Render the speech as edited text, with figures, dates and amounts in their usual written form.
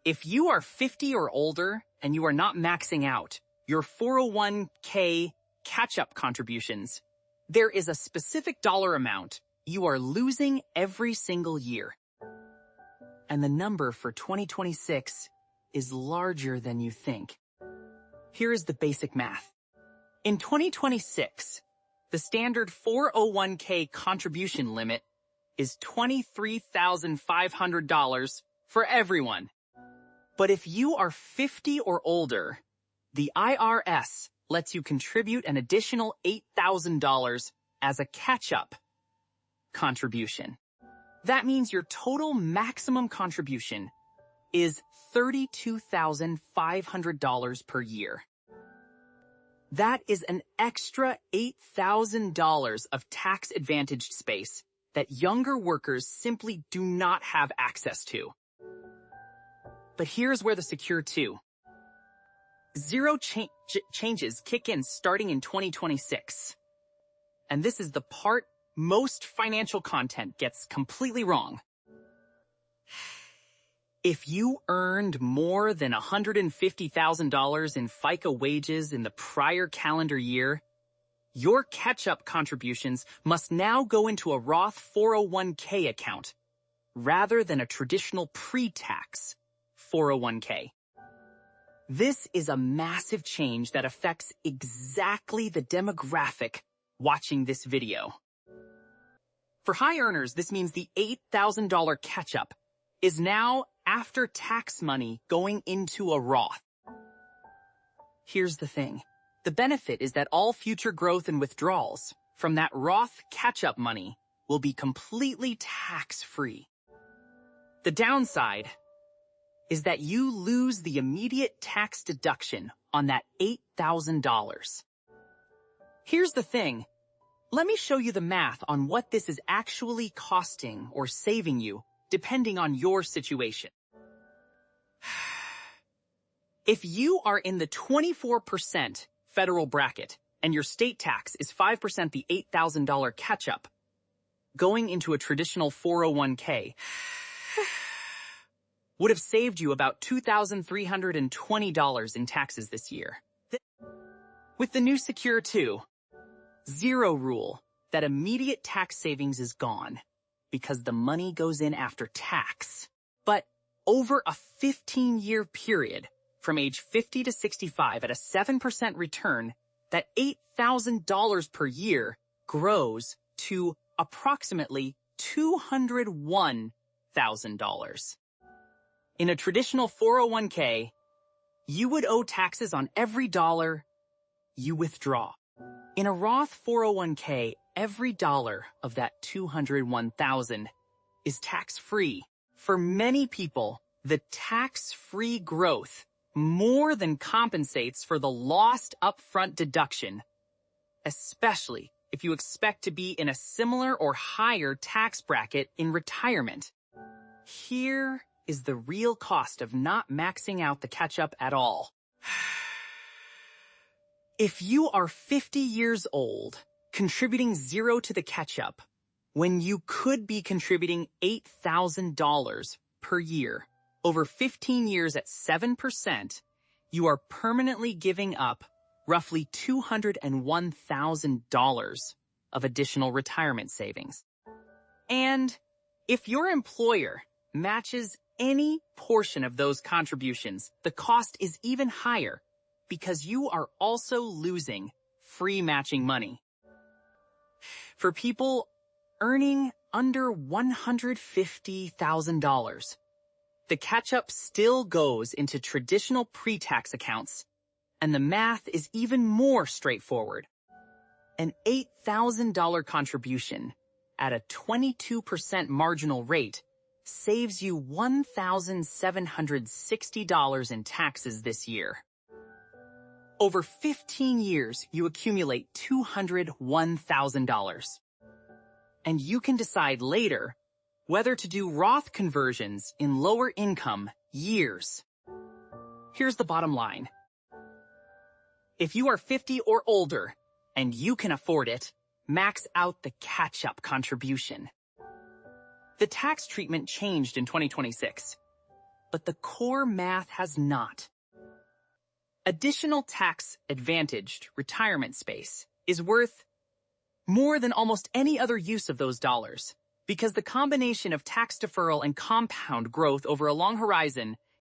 If you are 50 or older and you are not maxing out your 401k catch-up contributions, there is a specific dollar amount you are losing every single year. And the number for 2026 is larger than you think. Here is the basic math. In 2026, the standard 401k contribution limit is $23,500 for everyone. But if you are 50 or older, the IRS lets you contribute an additional $8,000 as a catch-up contribution. That means your total maximum contribution is $32,500 per year. That is an extra $8,000 of tax-advantaged space that younger workers simply do not have access to. But here's where the Secure 2. Zero changes kick in starting in 2026. And this is the part most financial content gets completely wrong. If you earned more than $150,000 in FICA wages in the prior calendar year, your catch-up contributions must now go into a Roth 401k account rather than a traditional pre-tax 401k. This is a massive change that affects exactly the demographic watching this video. For high earners, this means the $8,000 catch-up is now after-tax money going into a Roth. Here's the thing. The benefit is that all future growth and withdrawals from that Roth catch-up money will be completely tax-free. The downside is that you lose the immediate tax deduction on that $8,000. Here's the thing. Let me show you the math on what this is actually costing or saving you, depending on your situation. If you are in the 24% federal bracket and your state tax is 5% the $8,000 catch-up, going into a traditional 401k would have saved you about $2,320 in taxes this year. With the new Secure 2, zero rule, that immediate tax savings is gone because the money goes in after tax. But over a 15-year period, from age 50 to 65 at a 7% return, that $8,000 per year grows to approximately $201,000. In a traditional 401k, you would owe taxes on every dollar you withdraw. In a Roth 401k, every dollar of that $201,000 is tax-free. For many people, the tax-free growth more than compensates for the lost upfront deduction, especially if you expect to be in a similar or higher tax bracket in retirement. Here is the real cost of not maxing out the catch-up at all. If you are 50 years old, contributing zero to the catch-up, when you could be contributing $8,000 per year, over 15 years at 7%, you are permanently giving up roughly $201,000 of additional retirement savings. And if your employer matches any portion of those contributions, the cost is even higher because you are also losing free matching money. For people earning under $150,000, the catch-up still goes into traditional pre-tax accounts, and the math is even more straightforward. An $8,000 contribution at a 22% marginal rate saves you $1,760 in taxes this year. Over 15 years, you accumulate $201,000. And you can decide later whether to do Roth conversions in lower income years. Here's the bottom line. If you are 50 or older and you can afford it, max out the catch-up contribution. The tax treatment changed in 2026. but the core math has not. Additional tax-advantaged retirement space is worth more than almost any other use of those dollars, because the combination of tax deferral and compound growth over a long horizon